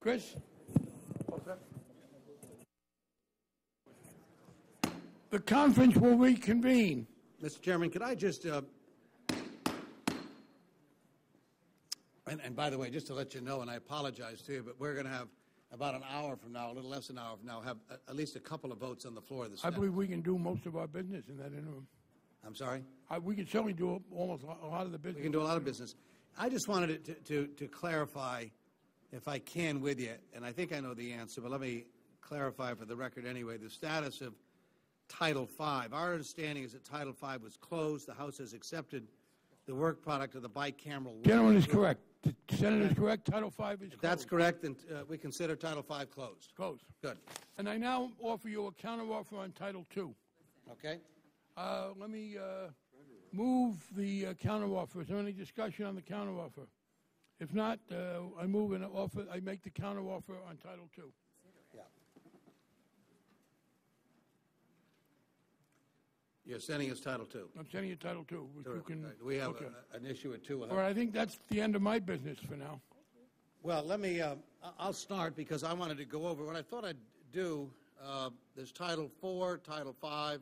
Chris? The conference will reconvene. Mr. Chairman, could I just, and by the way, just to let you know, and I apologize to you, but we're going to have about an hour from now, a little less than an hour from now, have at least a couple of votes on the floor of the Senate. I believe we can do most of our business in that interim. I'm sorry? We can certainly do almost a lot of the business. We can do a lot of business. I just wanted to clarify, if I can, with you, and I think I know the answer, but let me clarify for the record anyway, the status of Title V. Our understanding is that Title V was closed. The House has accepted the work product of the bicameral. Gentleman is correct. The Senate is correct. Title V is closed. That's correct, and we consider Title V closed. Closed. Good. And I now offer you a counteroffer on Title II. Okay. Let me move the counteroffer. Is there any discussion on the counteroffer? If not, I move an offer. I make the counteroffer on Title II. Yeah. You're sending us Title II. I'm sending you Title II. We have an issue with two. All right, I think that's the end of my business for now. Well, let me, I'll start because I wanted to go over what I thought I'd do. There's Title IV, Title V,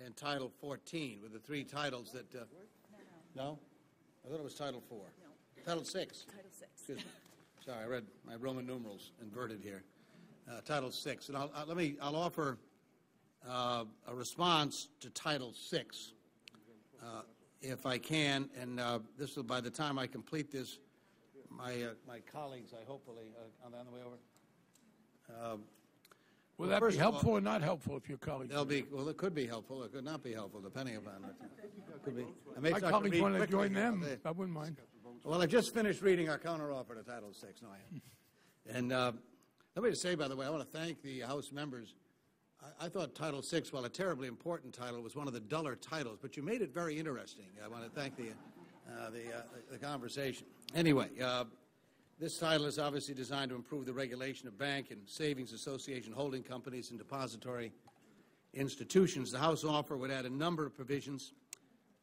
and Title 14 with the three titles that, no? I thought it was Title IV. No. Title VI. Title VI. Excuse me. Sorry, I read my Roman numerals inverted here. Title VI. And I'll offer a response to Title VI, if I can, and this will, by the time I complete this, my colleagues, I hopefully, on the way over. Will that be helpful or not helpful if your colleagues? They'll be, well, it could be helpful. It could not be helpful, depending upon it. Could be. My colleagues want to join them. I wouldn't mind. Well, I just finished reading our counteroffer to Title VI. No, I am. And let me just say, by the way, I want to thank the House members. I thought Title VI, while a terribly important title, was one of the duller titles, but you made it very interesting. I want to thank the conversation. Anyway, this title is obviously designed to improve the regulation of bank and savings association holding companies and depository institutions. The House offer would add a number of provisions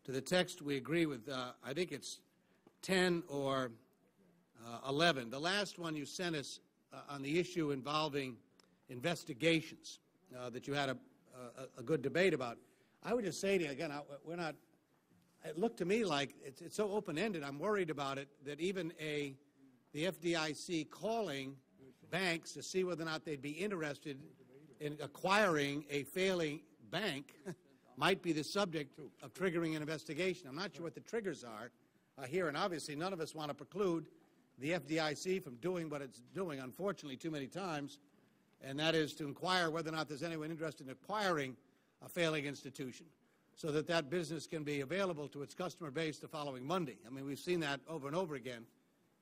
to the text. We agree with, I think it's 10 or 11. The last one you sent us on the issue involving investigations that you had a good debate about. I would just say to you, again, we're not, it looked to me like it's so open-ended. I'm worried about it that even the FDIC calling banks to see whether or not they'd be interested in acquiring a failing bank might be the subject of triggering an investigation. I'm not sure what the triggers are here, and obviously none of us want to preclude the FDIC from doing what it's doing, unfortunately, too many times, and that is to inquire whether or not there's anyone interested in acquiring a failing institution so that that business can be available to its customer base the following Monday. I mean, we've seen that over and over again.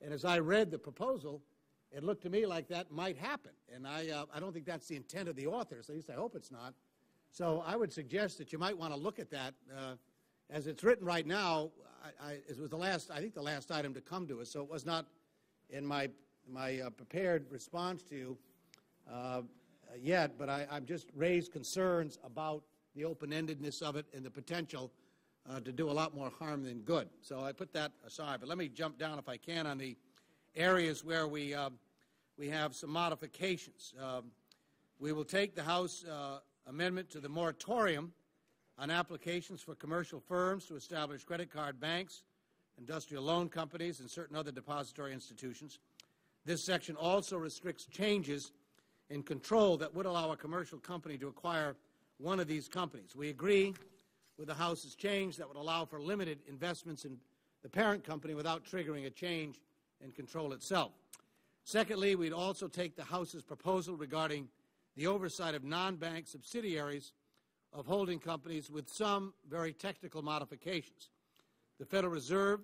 And as I read the proposal, it looked to me like that might happen. And I don't think that's the intent of the authors. At least I hope it's not. So I would suggest that you might want to look at that. As it's written right now, it was I think the last item to come to us. So it was not in my prepared response to you yet. But I've just raised concerns about the open-endedness of it and the potential to do a lot more harm than good. So I put that aside. But let me jump down, if I can, on the areas where we have some modifications. We will take the House amendment to the moratorium on applications for commercial firms to establish credit card banks, industrial loan companies, and certain other depository institutions. This section also restricts changes in control that would allow a commercial company to acquire one of these companies. We agree with the House's change that would allow for limited investments in the parent company without triggering a change in control itself. Secondly, we'd also take the House's proposal regarding the oversight of non-bank subsidiaries of holding companies with some very technical modifications. The Federal Reserve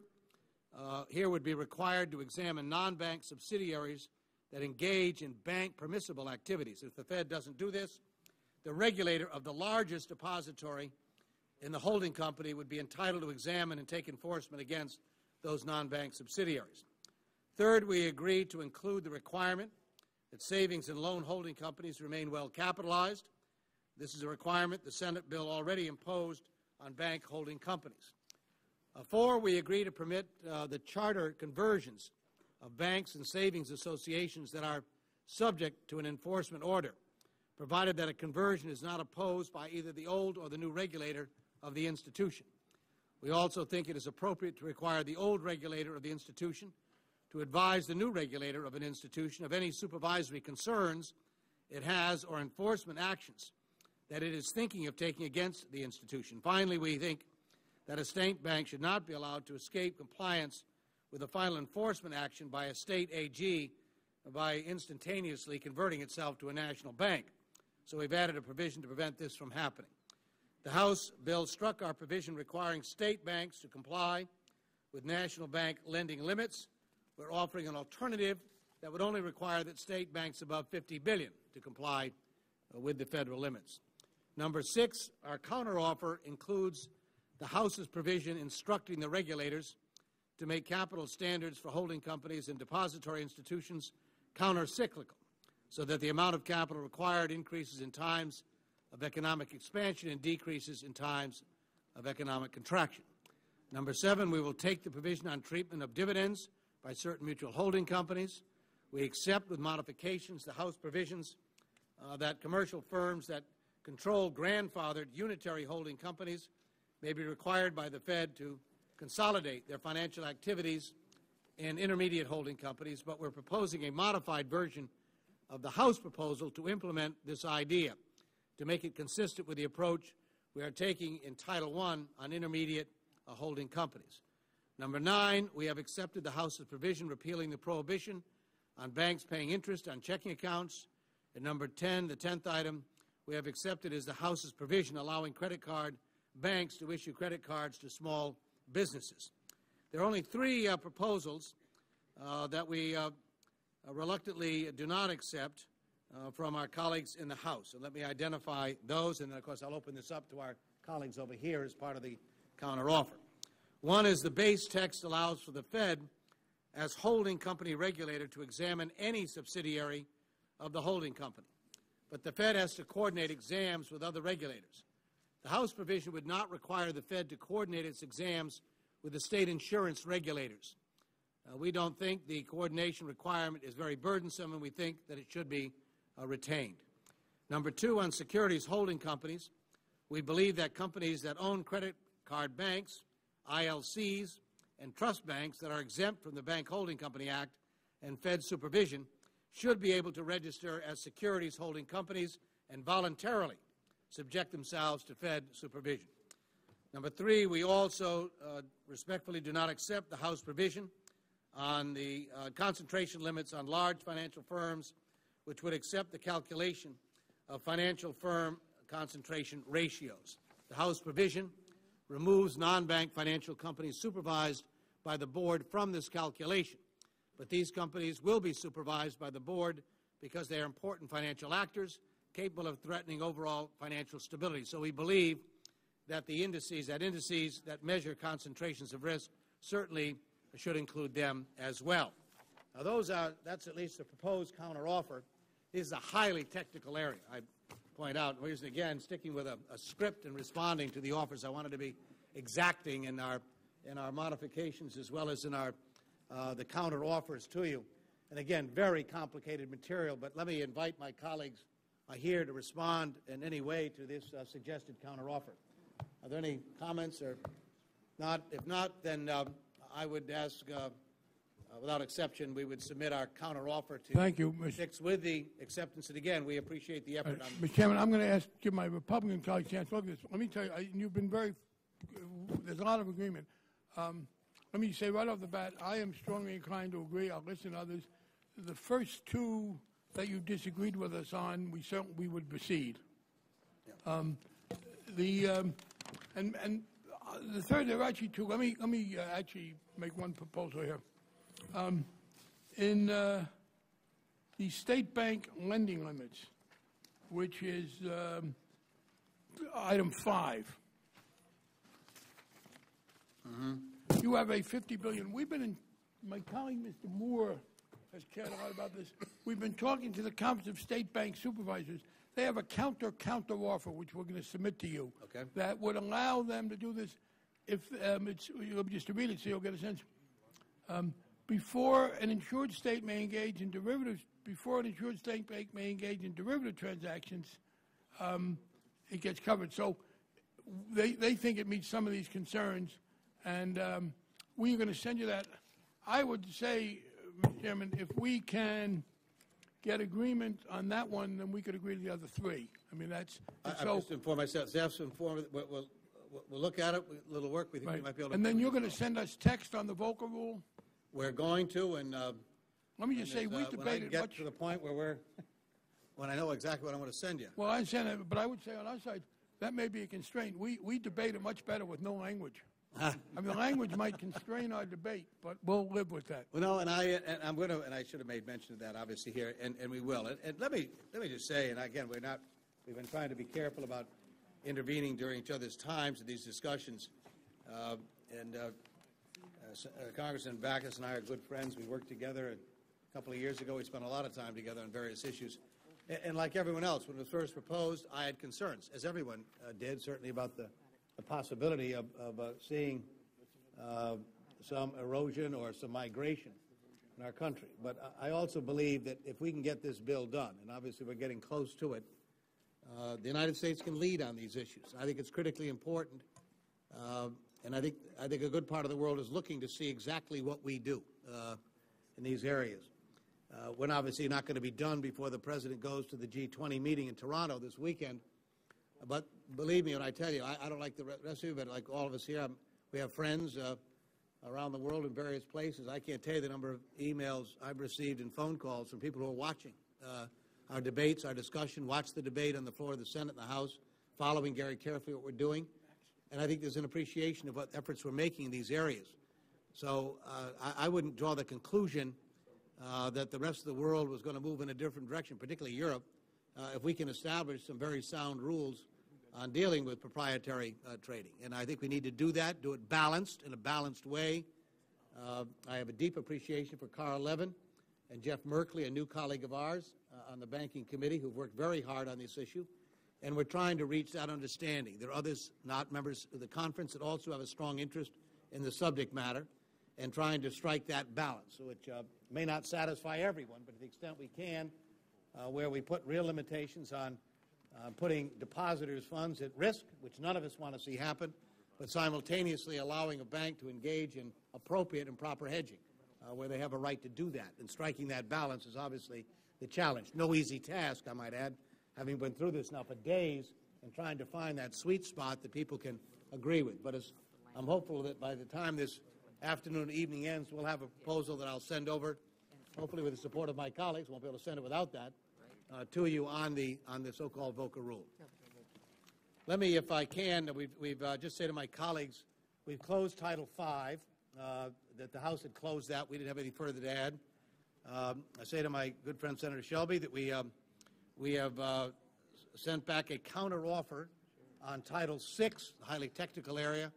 here would be required to examine non-bank subsidiaries that engage in bank permissible activities. If the Fed doesn't do this, the regulator of the largest depository in the holding company would be entitled to examine and take enforcement against those non-bank subsidiaries. Third, we agreed to include the requirement that savings and loan holding companies remain well capitalized. This is a requirement the Senate bill already imposed on bank holding companies. Four, we agreed to permit the charter conversions of banks and savings associations that are subject to an enforcement order, provided that a conversion is not opposed by either the old or the new regulator of the institution. We also think it is appropriate to require the old regulator of the institution to advise the new regulator of an institution of any supervisory concerns it has or enforcement actions that it is thinking of taking against the institution. Finally, we think that a state bank should not be allowed to escape compliance with a final enforcement action by a state AG by instantaneously converting itself to a national bank. So we've added a provision to prevent this from happening. The House bill struck our provision requiring state banks to comply with national bank lending limits. We're offering an alternative that would only require that state banks above $50 billion to comply with the federal limits. Number 6, our counteroffer includes the House's provision instructing the regulators to make capital standards for holding companies and depository institutions counter-cyclical, so that the amount of capital required increases in times of economic expansion and decreases in times of economic contraction. Number 7, we will take the provision on treatment of dividends by certain mutual holding companies. We accept with modifications the House provisions that commercial firms that control grandfathered unitary holding companies may be required by the Fed to consolidate their financial activities in intermediate holding companies, but we're proposing a modified version of the House proposal to implement this idea, to make it consistent with the approach we are taking in Title I on intermediate holding companies. Number 9, we have accepted the House's provision repealing the prohibition on banks paying interest on checking accounts. And number 10, the 10th item, we have accepted is the House's provision allowing credit card banks to issue credit cards to small businesses. There are only 3 proposals that we reluctantly do not accept from our colleagues in the House. So let me identify those, and then, of course, I'll open this up to our colleagues over here as part of the counteroffer. One is the base text allows for the Fed as holding company regulator to examine any subsidiary of the holding company, but the Fed has to coordinate exams with other regulators. The House provision would not require the Fed to coordinate its exams with the state insurance regulators. We don't think the coordination requirement is very burdensome, and we think that it should be retained. Number 2, on securities holding companies, we believe that companies that own credit card banks, ILCs, and trust banks that are exempt from the Bank Holding Company Act and Fed supervision should be able to register as securities holding companies and voluntarily subject themselves to Fed supervision. Number 3, we also respectfully do not accept the House provision on the concentration limits on large financial firms, which would accept the calculation of financial firm concentration ratios. The House provision removes non-bank financial companies supervised by the board from this calculation, but these companies will be supervised by the board because they are important financial actors capable of threatening overall financial stability. So we believe that the indices that measure concentrations of risk certainly should include them as well. Now that's at least the proposed counteroffer. This is a highly technical area. I point out, again, sticking with a script and responding to the offers, I wanted to be exacting in our modifications as well as in our the counteroffers to you. And again, very complicated material, but let me invite my colleagues here to respond in any way to this suggested counteroffer. Are there any comments or not? If not, then I would ask, without exception, we would submit our counteroffer to Thank you, Mr. 6 with the acceptance. And again, we appreciate the effort. Mr. Chairman, I'm going to give my Republican colleagues a chance to look at this. Let me tell you, you've been there's a lot of agreement. Let me say right off the bat, I am strongly inclined to agree. I'll listen to others. The first 2 that you disagreed with us on, we would proceed. Yeah. The third, there are actually 2. Let me actually make one proposal here. In the state bank lending limits, which is item 5. You have a $50 billion. We've been my colleague, Mr. Moore, has cared a lot about this. We've been talking to the Conference of State Bank Supervisors. They have a counter offer, which we're going to submit to you, okay, that would allow them to do this. If just to read it, so you'll get a sense. before an insured state may engage in derivatives, before an insured state may engage in derivative transactions, it gets covered. So they think it meets some of these concerns, and we're going to send you that. I would say, Mr. Chairman, if we can get agreement on that one, then we could agree to the other three. I mean, that's I'll just inform myself. Staff's informed. We'll look at it. A little work. We think we might be able to. And then you're going to send us text on the VOCA rule? We're going to, and let me just say, we debated when I get much. to the point where when I know exactly what I'm going to send you. Well, I understand that, but I would say on our side, that may be a constraint. We debate it much better with no language. I mean, the language might constrain our debate, but we'll live with that. Well, no, and I'm going to, and I should have made mention of that, obviously, here, and we will. And let me just say, and again, we've been trying to be careful about intervening during each other's times in these discussions. Congressman Backus and I are good friends. We worked together a couple of years ago. We spent a lot of time together on various issues. And like everyone else, when it was first proposed, I had concerns, as everyone did, certainly about the possibility of seeing some erosion or some migration in our country. But I also believe that if we can get this bill done, and obviously we're getting close to it, the United States can lead on these issues. I think it's critically important, and I think a good part of the world is looking to see exactly what we do in these areas. We're obviously not going to be done before the President goes to the G20 meeting in Toronto this weekend. But believe me when I tell you, I don't like the rest of you, but like all of us here, we have friends around the world in various places. I can't tell you the number of emails I've received and phone calls from people who are watching our debates, our discussion, watch the debate on the floor of the Senate and the House, following very carefully what we're doing. And I think there's an appreciation of what efforts we're making in these areas. So I wouldn't draw the conclusion that the rest of the world was going to move in a different direction, particularly Europe, if we can establish some very sound rules on dealing with proprietary trading. And I think we need to do that, do it balanced, in a balanced way. I have a deep appreciation for Carl Levin and Jeff Merkley, a new colleague of ours on the Banking Committee, who've worked very hard on this issue. And we're trying to reach that understanding. There are others, not members of the conference, that also have a strong interest in the subject matter and trying to strike that balance, which may not satisfy everyone, but to the extent we can, where we put real limitations on putting depositors' funds at risk, which none of us want to see happen, but simultaneously allowing a bank to engage in appropriate and proper hedging, where they have a right to do that. And striking that balance is obviously the challenge. No easy task, I might add, having been through this now for days and trying to find that sweet spot that people can agree with. But I'm hopeful that by the time this afternoon, evening ends, we'll have a proposal that I'll send over, hopefully with the support of my colleagues. Won't be able to send it without that, to you on the so-called VOCA rule. Let me, if I can, we've just say to my colleagues, we've closed Title V, that the House had closed that. We didn't have anything further to add. I say to my good friend Senator Shelby that we have sent back a counteroffer on Title VI, the highly technical area.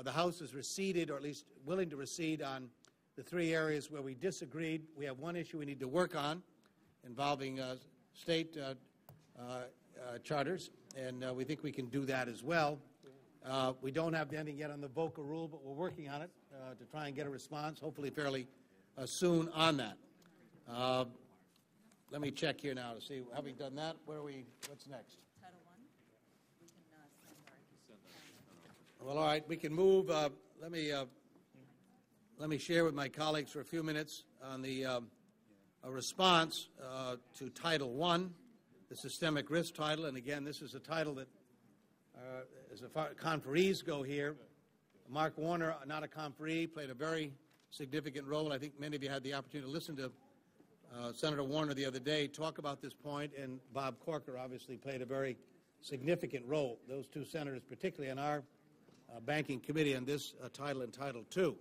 The House has receded, or at least willing to recede, on the three areas where we disagreed. We have one issue we need to work on involving state charters, and we think we can do that as well. We don't have anything yet on the VOCA rule, but we're working on it to try and get a response, hopefully fairly soon on that. Let me check here now to see, have we done that? What's next? Title I. We can send our... Well, all right, we can move. Let me share with my colleagues for a few minutes on the a response to Title I, the systemic risk title. And again, this is a title that, as far as conferees go here, Mark Warner, not a conferee, played a very significant role. I think many of you had the opportunity to listen to Senator Warner the other day talk about this point, and Bob Corker obviously played a very significant role. Those two senators, particularly on our Banking Committee on this title and Title II.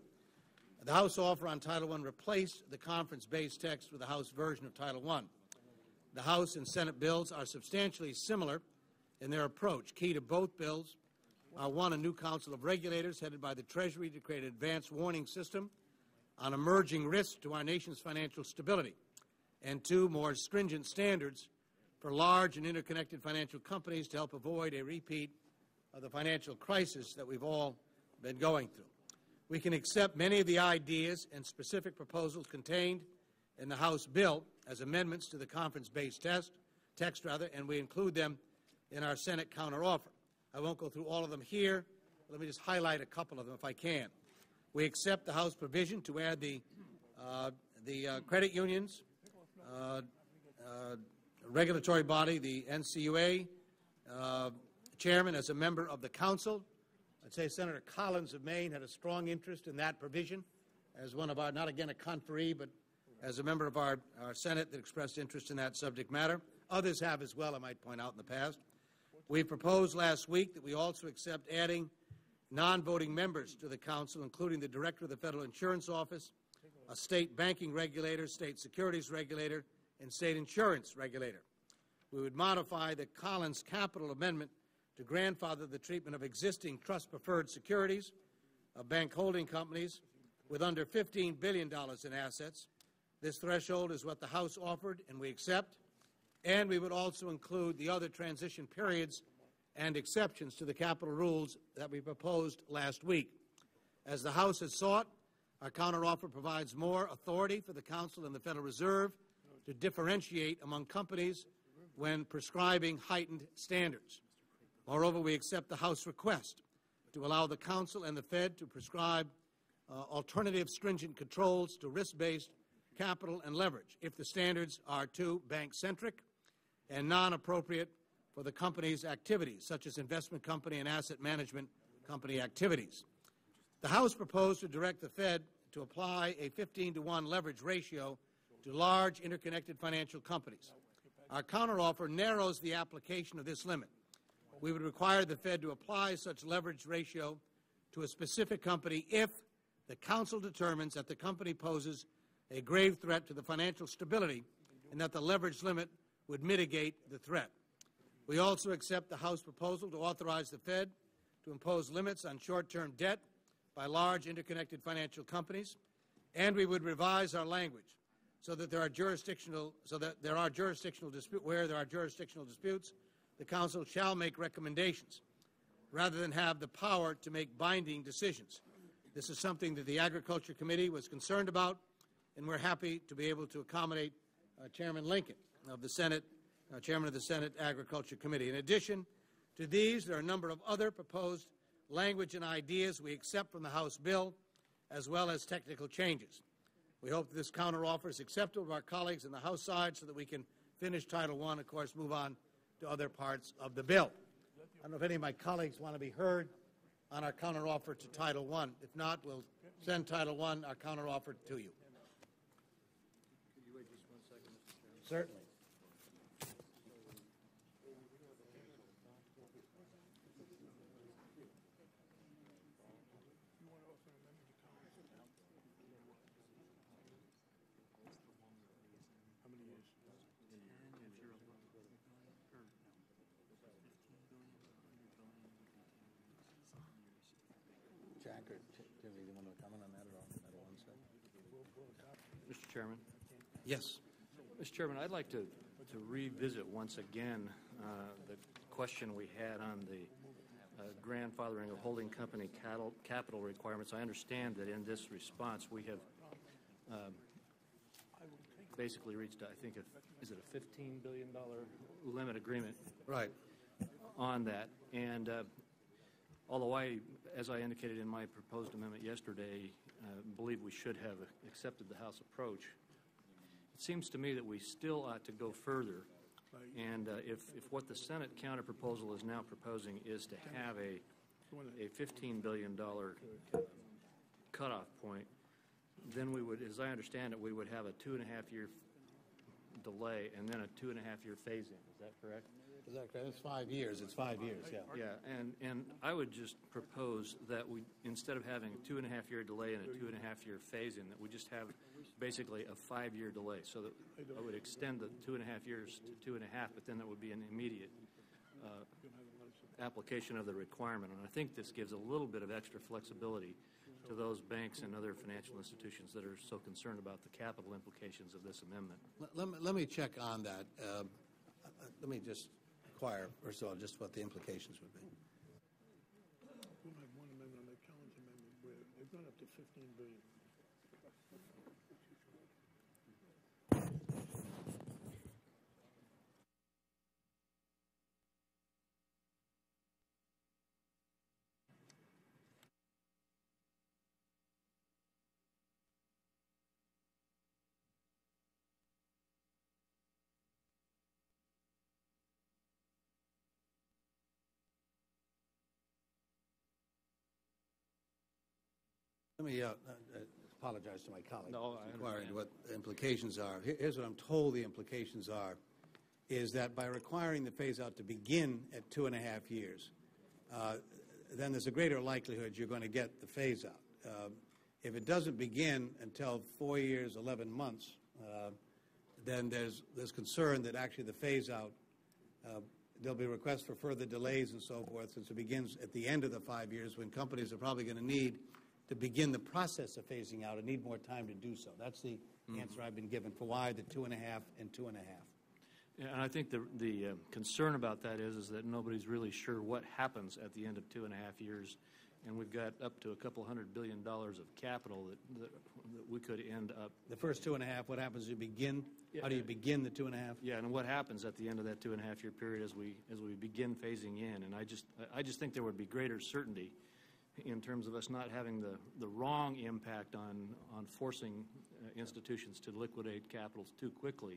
The House offer on Title I replaced the conference-based text with the House version of Title I. The House and Senate bills are substantially similar in their approach. Key to both bills are, one, a new Council of Regulators headed by the Treasury to create an advanced warning system on emerging risks to our nation's financial stability, and two, more stringent standards for large and interconnected financial companies to help avoid a repeat of the financial crisis that we've all been going through. We can accept many of the ideas and specific proposals contained in the House bill as amendments to the conference-based text, and we include them in our Senate counteroffer. I won't go through all of them here. Let me just highlight a couple of them if I can. We accept the House provision to add the credit unions, regulatory body, the NCUA, chairman as a member of the council. I'd say Senator Collins of Maine had a strong interest in that provision as one of our, not again a conferee, but as a member of our Senate that expressed interest in that subject matter. Others have as well, I might point out, in the past. We proposed last week that we also accept adding non-voting members to the council, including the director of the Federal Insurance Office, a state banking regulator, state securities regulator, and state insurance regulator. We would modify the Collins Capital Amendment to grandfather the treatment of existing trust-preferred securities of bank holding companies with under $15 billion in assets. This threshold is what the House offered, and we accept. And we would also include the other transition periods and exceptions to the capital rules that we proposed last week. As the House has sought, our counteroffer provides more authority for the Council and the Federal Reserve to differentiate among companies when prescribing heightened standards. Moreover, we accept the House request to allow the Council and the Fed to prescribe alternative stringent controls to risk-based capital and leverage if the standards are too bank-centric and non-appropriate for the company's activities, such as investment company and asset management company activities. The House proposed to direct the Fed to apply a 15-to-1 leverage ratio to large interconnected financial companies. Our counteroffer narrows the application of this limit. We would require the Fed to apply such leverage ratio to a specific company if the Council determines that the company poses a grave threat to the financial stability and that the leverage limit would mitigate the threat. We also accept the House proposal to authorize the Fed to impose limits on short-term debt by large interconnected financial companies, and we would revise our language so that there are jurisdictional disputes, the Council shall make recommendations rather than have the power to make binding decisions. This is something that the Agriculture Committee was concerned about, and we're happy to be able to accommodate Chairman Lincoln of the Senate, Chairman of the Senate Agriculture Committee. In addition to these, there are a number of other proposed language and ideas we accept from the House bill, as well as technical changes. We hope that this counteroffer is acceptable to our colleagues on the House side so that we can finish Title I, of course, move on to other parts of the bill. I don't know if any of my colleagues want to be heard on our counteroffer to Title I. If not, we'll send Title I, our counteroffer, to you. Could you wait just 1 second, Mr. Chairman? Certainly. Jack or Jimmy, do you want to comment on that at all? Mr. Chairman. Yes. Mr. Chairman, I'd like to revisit once again the question we had on the grandfathering of holding company capital requirements. I understand that in this response we have basically reached, I think, is it a $15 billion limit agreement? Right. On that. And although as I indicated in my proposed amendment yesterday, believe we should have accepted the House approach, it seems to me that we still ought to go further. And if what the Senate counterproposal is now proposing is to have a $15 billion cutoff point, then we would, as I understand it, we would have a 2.5-year delay and then a 2.5-year phase-in. Is that correct? Is that correct? It's 5 years. It's 5 years, yeah. Yeah, and I would just propose that we, instead of having a 2.5-year delay and a 2.5-year phase-in, that we just have basically a 5-year delay. So that I would extend the 2.5 years to 2.5, but then that would be an immediate application of the requirement. And I think this gives a little bit of extra flexibility to those banks and other financial institutions that are so concerned about the capital implications of this amendment. Let me check on that. Let me just inquire, first of all, just what the implications would be. We'll have one amendment on that Collins amendment where It's not up to 15 billion. Let me apologize to my colleague. No, I inquiring understand. what the implications are. Here's what I'm told the implications are, is that by requiring the phase-out to begin at 2.5 years, then there's a greater likelihood you're going to get the phase-out. If it doesn't begin until 4 years, 11 months, then there's concern that actually the phase-out, there'll be requests for further delays and so forth, since it begins at the end of the 5 years when companies are probably going to need to begin the process of phasing out and need more time to do so. That's the answer I've been given for why the 2.5 and 2.5. Yeah, and I think the concern about that is that nobody's really sure what happens at the end of 2.5 years, and we've got up to a couple $100 billion of capital that we could end up. The first 2.5, what happens as you begin? How do you begin the 2.5? Yeah, and what happens at the end of that 2.5 year period as we begin phasing in? And I just think there would be greater certainty in terms of us not having the wrong impact on forcing institutions to liquidate capitals too quickly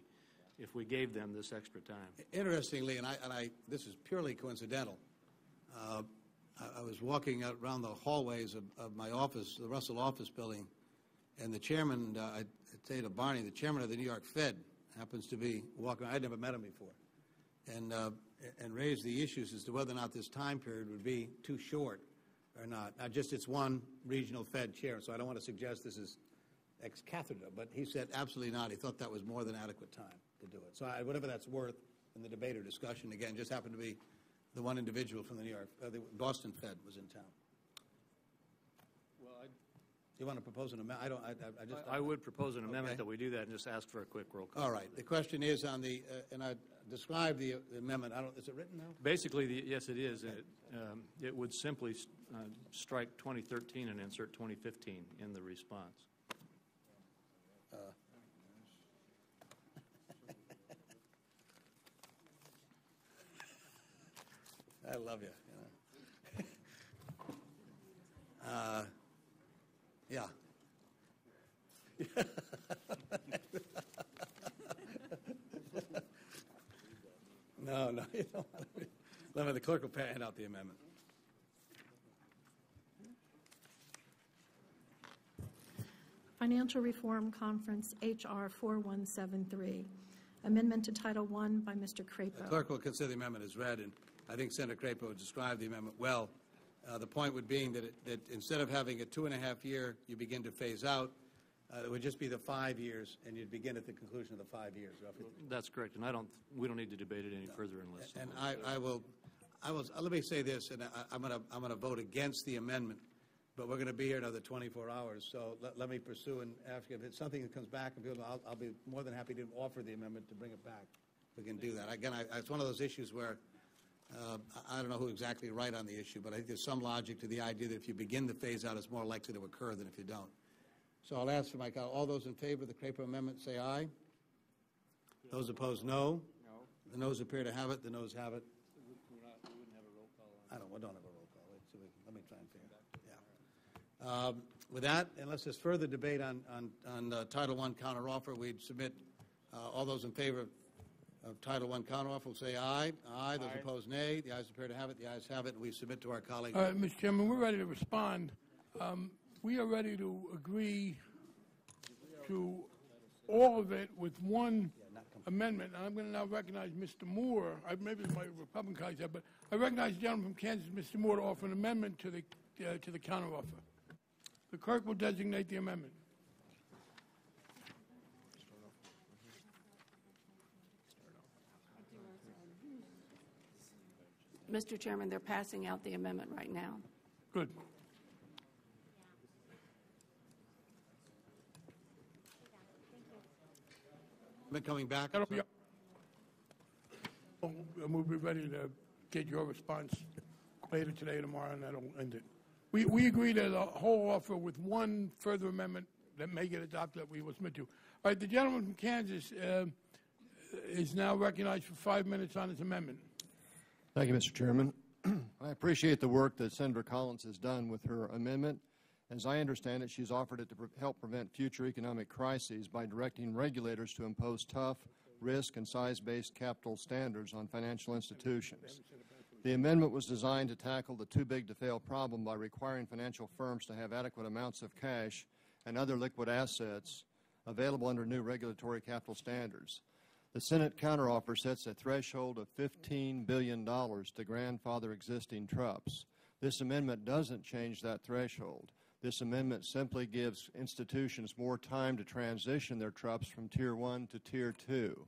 if we gave them this extra time. Interestingly, and this is purely coincidental, I was walking out around the hallways of my office, the Russell office building, and the chairman, I'd say to Barney, the chairman of the New York Fed happens to be walking. I'd never met him before, and raised the issues as to whether or not this time period would be too short or not. Now, just it's one regional Fed chair, so I don't want to suggest this is ex cathedra, but he said absolutely not. He thought that was more than adequate time to do it. So whatever that's worth in the debate or discussion, again, just happened to be the one individual from the the Boston Fed was in town. Well, You want to propose an amendment? I would propose an amendment Okay. that we do that and just ask for a quick roll call. All right. The question is on the, and I described the amendment. Is it written now? Basically, yes, it is. It would simply strike 2013 and insert 2015 in the response. I love you. Yeah. No, you don't want to. Let me, the clerk will hand out the amendment. Financial Reform Conference, H.R. 4173. Amendment to Title I by Mr. The Crapo. clerk will consider the amendment as read, and I think Senator Crapo described the amendment well. The point would be that instead of having a 2.5 year, you begin to phase out, it would just be the 5 years, and you'd begin at the conclusion of the 5 years, roughly. That's correct, and we don't need to debate it any further unless. And let me say this, and I'm going to vote against the amendment, but we're going to be here another 24 hours. So let me pursue and ask if it's something that comes back, and I'll be more than happy to offer the amendment to bring it back. We can do that. Again, it's one of those issues where I don't know who exactly right on the issue, but I think there's some logic to the idea that if you begin the phase out, it's more likely to occur than if you don't. So I'll ask for my colleagues. All those in favor of the Crapo amendment say aye. Those opposed, no. No. The noes appear to have it. The noes have it. We wouldn't have a roll call on We don't have a roll call. Let me try and figure it out. Yeah. With that, unless there's further debate on Title I counteroffer, we'd submit all those in favor of Title I counteroffer will say aye. Aye. Those opposed, nay. The ayes appear to have it. The ayes have it, and we submit to our colleague. All right, Mr. Chairman, we're ready to respond. We are ready to agree to all of it with one amendment. And I'm going to now recognize Mr. Moore. Maybe my Republican colleagues have, but I recognize the gentleman from Kansas, Mr. Moore, to offer an amendment to the counteroffer. The clerk will designate the amendment. Mr. Chairman, they're passing out the amendment right now. Good. Coming back. That'll be. We'll be ready to get your response later today or tomorrow, and that'll end it. We agree to the whole offer with one further amendment that may get adopted that we will submit to. All right, the gentleman from Kansas is now recognized for 5 minutes on his amendment. Thank you, Mr. Chairman. I appreciate the work that Senator Collins has done with her amendment. As I understand it, she's offered it to help prevent future economic crises by directing regulators to impose tough, risk and size-based capital standards on financial institutions. The amendment was designed to tackle the too-big-to-fail problem by requiring financial firms to have adequate amounts of cash and other liquid assets available under new regulatory capital standards. The Senate counteroffer sets a threshold of $15 billion to grandfather existing TRUPS. This amendment doesn't change that threshold. This amendment simply gives institutions more time to transition their TRUPS from Tier 1 to Tier 2.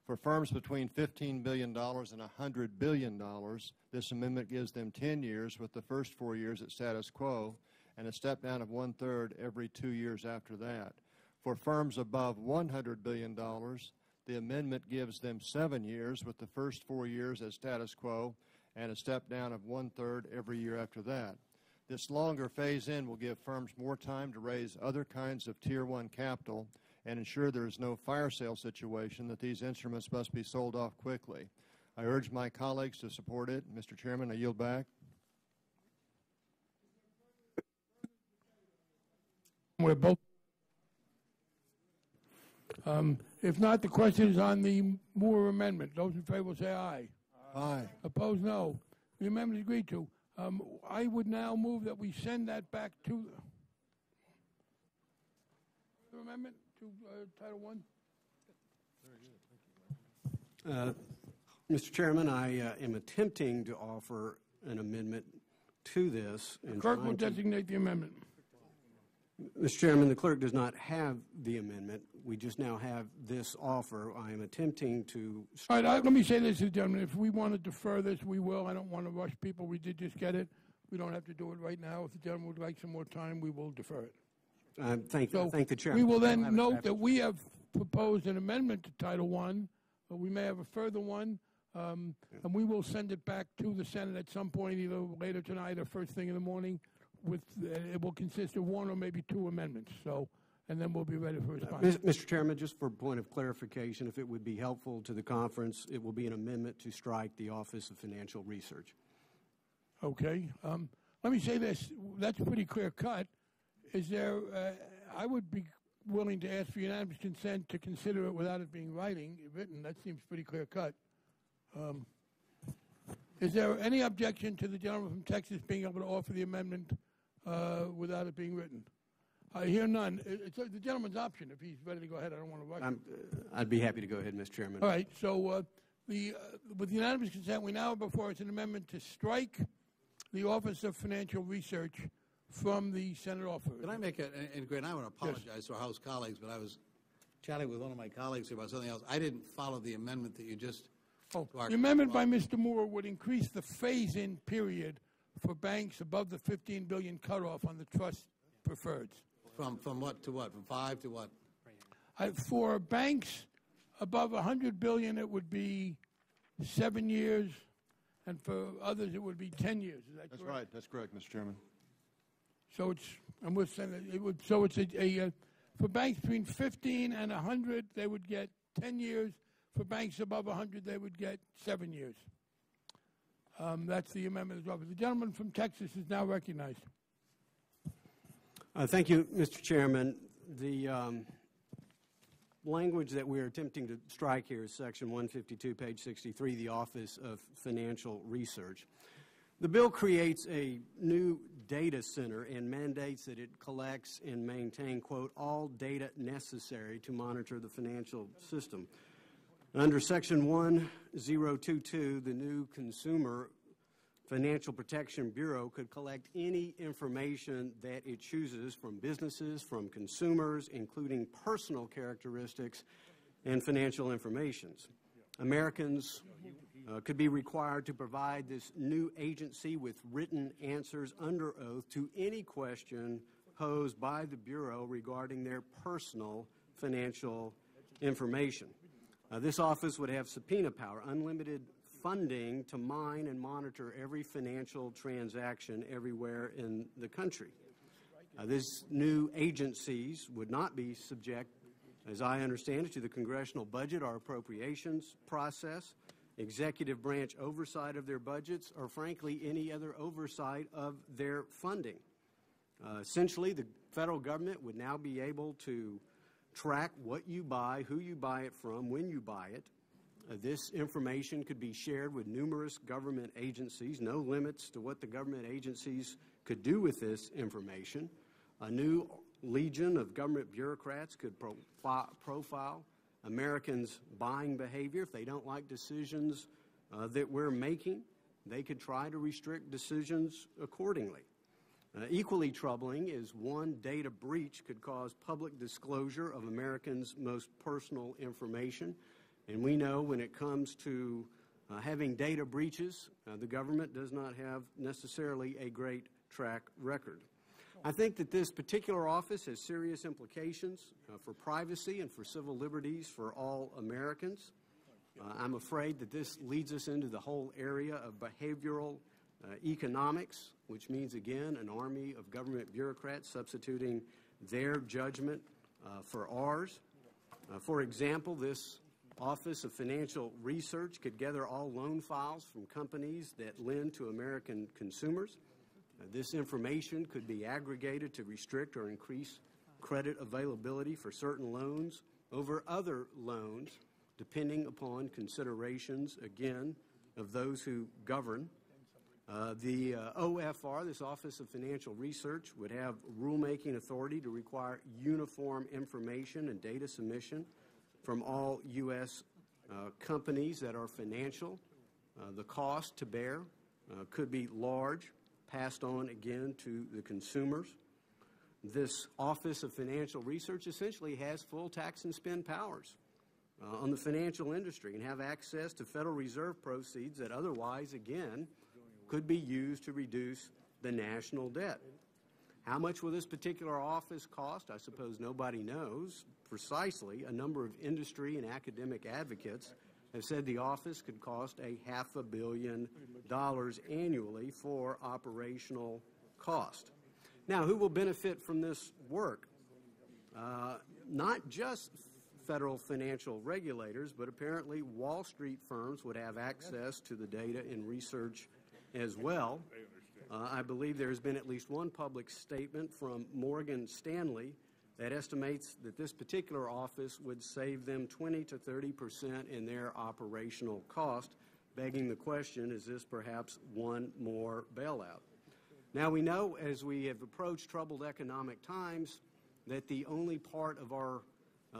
For firms between $15 billion and $100 billion, this amendment gives them 10 years with the first 4 years at status quo and a step down of 1/3 every 2 years after that. For firms above $100 billion, the amendment gives them 7 years with the first 4 years at status quo and a step down of 1/3 every year after that. This longer phase-in will give firms more time to raise other kinds of Tier 1 capital and ensure there is no fire sale situation that these instruments must be sold off quickly. I urge my colleagues to support it. Mr. Chairman, I yield back. We're both. If not, the question is on the Moore amendment. Those in favor will say aye. Aye. Opposed, no. The amendment is agreed to. I would now move that we send that back to the amendment to Title I. Mr. Chairman, I am attempting to offer an amendment to this. The clerk will designate the amendment. Mr. Chairman, the clerk does not have the amendment. We just now have this offer. I am attempting to... All right, let me say this, gentlemen. If we want to defer this, we will. I don't want to rush people. We did just get it. We don't have to do it right now. If the gentleman would like some more time, we will defer it. Thank the Chairman. We will then note that we have proposed an amendment to Title I, but we may have a further one, and we will send it back to the Senate at some point, either later tonight or first thing in the morning. It will consist of one or maybe two amendments. So, and then we'll be ready for response. Mr. Chairman, just for a point of clarification, if it would be helpful to the conference, it will be an amendment to strike the Office of Financial Research. Okay. Let me say this. That's pretty clear cut. Is there? I would be willing to ask for unanimous consent to consider it without it being written. That seems pretty clear cut. Is there any objection to the gentleman from Texas being able to offer the amendment without it being written? I hear none. It's the gentleman's option. If he's ready to go ahead, I don't want to rush. I'd be happy to go ahead, Mr. Chairman. All right. So with unanimous consent, we now have before us an amendment to strike the Office of Financial Research from the Senate offer. Can I make and Grant, I want to apologize to our House colleagues, but I was chatting with one of my colleagues here about something else. I didn't follow the amendment that you just... The amendment by Mr. Moore would increase the phase-in period for banks above the $15 billion cutoff on the trust preferreds. From what to what? From 5 to what? For banks above $100 billion, it would be 7 years, and for others, it would be 10 years. Is that correct? That's right. That's correct, Mr. Chairman. So it's, and we'll send it. It would. So it's for banks between 15 and 100, they would get 10 years. For banks above 100, they would get 7 years. That's the amendment. The gentleman from Texas is now recognized. Thank you, Mr. Chairman. The language that we're attempting to strike here is Section 152, page 63, the Office of Financial Research. The bill creates a new data center and mandates that it collects and maintain, quote, all data necessary to monitor the financial system. Under Section 1022, the new Consumer Financial Protection Bureau could collect any information that it chooses from businesses, from consumers, including personal characteristics and financial information. Americans could be required to provide this new agency with written answers under oath to any question posed by the Bureau regarding their personal financial information. This office would have subpoena power, unlimited funding to mine and monitor every financial transaction everywhere in the country. These new agencies would not be subject, as I understand it, to the congressional budget or appropriations process, executive branch oversight of their budgets, or frankly any other oversight of their funding. Essentially, the federal government would now be able to track what you buy, who you buy it from, when you buy it. This information could be shared with numerous government agencies, no limits to what the government agencies could do with this information. A new legion of government bureaucrats could profile Americans' buying behavior. If they don't like decisions that we're making, they could try to restrict decisions accordingly. Equally troubling is one data breach could cause public disclosure of Americans' most personal information. And we know when it comes to having data breaches, the government does not have necessarily a great track record. I think that this particular office has serious implications for privacy and for civil liberties for all Americans. I'm afraid that this leads us into the whole area of behavioral economics, which means, again, an army of government bureaucrats substituting their judgment for ours. For example, this Office of Financial Research could gather all loan files from companies that lend to American consumers. This information could be aggregated to restrict or increase credit availability for certain loans over other loans, depending upon considerations, again, of those who govern. The OFR, this Office of Financial Research, would have rulemaking authority to require uniform information and data submission from all U.S. Companies that are financial. The cost to bear could be large, passed on again to the consumers. This Office of Financial Research essentially has full tax and spend powers on the financial industry and have access to Federal Reserve proceeds that otherwise, again, could be used to reduce the national debt. How much will this particular office cost? I suppose nobody knows precisely. A number of industry and academic advocates have said the office could cost $500 million annually for operational cost. Now, who will benefit from this work? Not just federal financial regulators, but apparently Wall Street firms would have access to the data and research as well. I believe there has been at least one public statement from Morgan Stanley that estimates that this particular office would save them 20 to 30% in their operational cost, begging the question, is this perhaps one more bailout? Now, we know as we have approached troubled economic times that the only part of our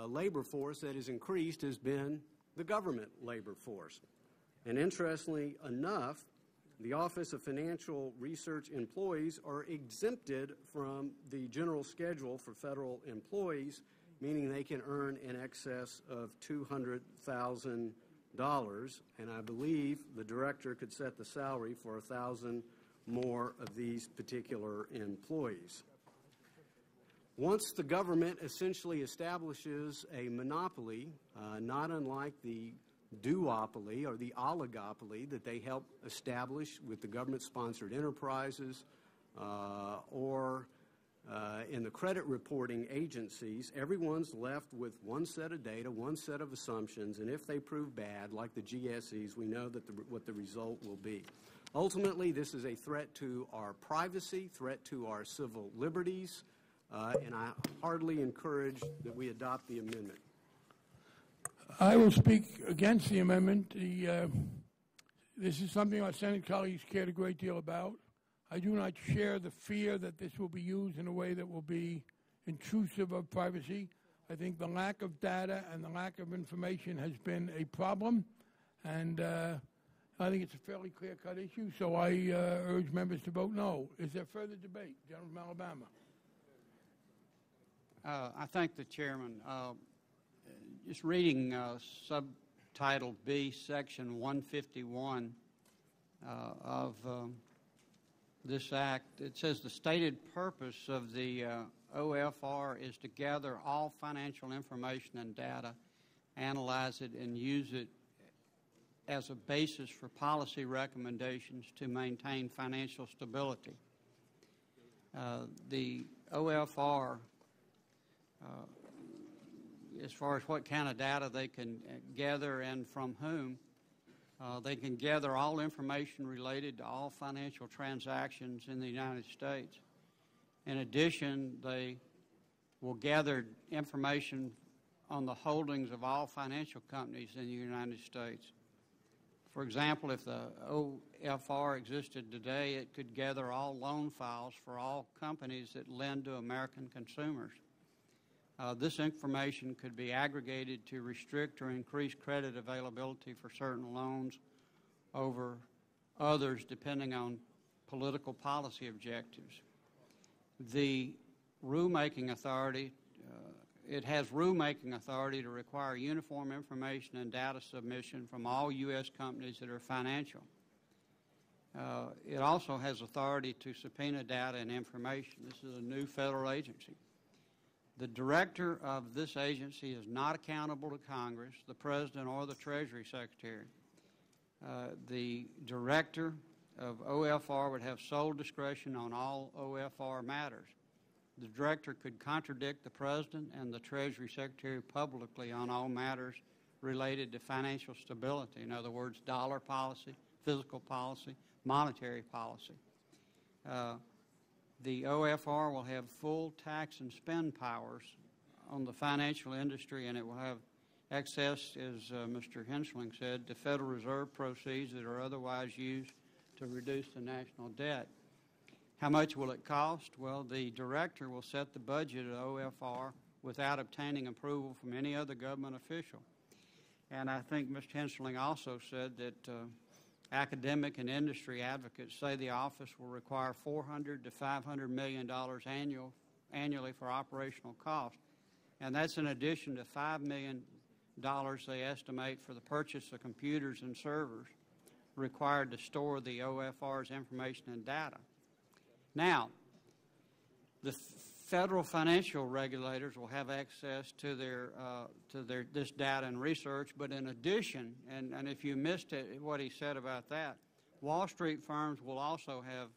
labor force that has increased has been the government labor force. And interestingly enough, the Office of Financial Research employees are exempted from the general schedule for federal employees, meaning they can earn in excess of $200,000, and I believe the director could set the salary for 1,000 more of these particular employees. Once the government essentially establishes a monopoly, not unlike the duopoly or the oligopoly that they help establish with the government-sponsored enterprises or in the credit reporting agencies, everyone's left with one set of data, one set of assumptions, and if they prove bad, like the GSEs, we know that what the result will be. Ultimately, this is a threat to our privacy, threat to our civil liberties, and I heartily encourage that we adopt the amendment. I will speak against the amendment. This is something our Senate colleagues cared a great deal about. I do not share the fear that this will be used in a way that will be intrusive of privacy. I think the lack of data and the lack of information has been a problem, and I think it's a fairly clear-cut issue, so I urge members to vote no. Is there further debate? Gentleman from Alabama. I thank the chairman. Just reading subtitle B, section 151 of this act, it says the stated purpose of the OFR is to gather all financial information and data, analyze it, and use it as a basis for policy recommendations to maintain financial stability. The OFR, as far as what kind of data they can gather and from whom, they can gather all information related to all financial transactions in the United States. In addition, they will gather information on the holdings of all financial companies in the United States. For example, if the OFR existed today, it could gather all loan files for all companies that lend to American consumers. This information could be aggregated to restrict or increase credit availability for certain loans over others depending on political policy objectives. The rulemaking authority, it has rulemaking authority to require uniform information and data submission from all U.S. companies that are financial. It also has authority to subpoena data and information. This is a new federal agency. The director of this agency is not accountable to Congress, the President, or the Treasury Secretary. The director of OFR would have sole discretion on all OFR matters. The director could contradict the President and the Treasury Secretary publicly on all matters related to financial stability. In other words, dollar policy, fiscal policy, monetary policy. The OFR will have full tax and spend powers on the financial industry, and it will have access, as Mr. Hensling said, to Federal Reserve proceeds that are otherwise used to reduce the national debt. How much will it cost? Well, the director will set the budget of OFR without obtaining approval from any other government official. And I think Mr. Hensling also said that academic and industry advocates say the office will require $400 to $500 million annually for operational costs. And that's in addition to $5 million they estimate for the purchase of computers and servers required to store the OFR's information and data. Now, the federal financial regulators will have access to this data and research, but in addition, and if you missed it, what he said about that, Wall Street firms will also have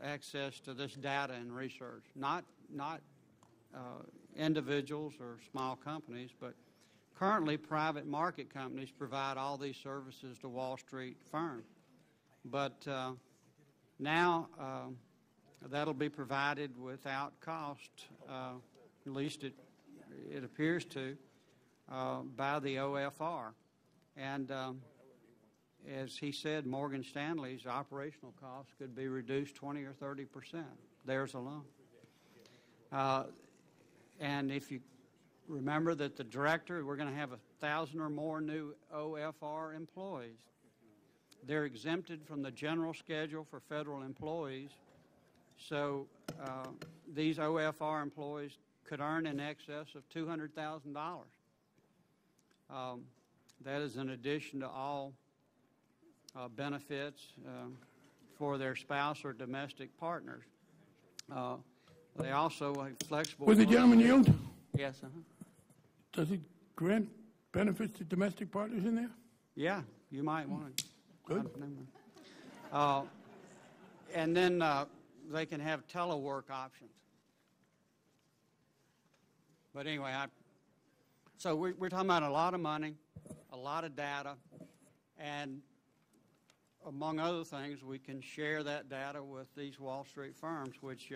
access to this data and research, not individuals or small companies, but currently private market companies provide all these services to Wall Street firms. But now that'll be provided without cost, at least it appears to, by the OFR. And as he said, Morgan Stanley's operational costs could be reduced 20 or 30%, theirs alone. And if you remember that the director, we're going to have 1,000 or more new OFR employees. They're exempted from the general schedule for federal employees. So these OFR employees could earn in excess of $200,000. That is in addition to all benefits for their spouse or domestic partners. They also have flexible... Will the gentleman yield? Yes. Does it grant benefits to domestic partners in there? Yeah, you might want to. Good. And then they can have telework options. But anyway, so we're talking about a lot of money, a lot of data, and among other things, we can share that data with these Wall Street firms, which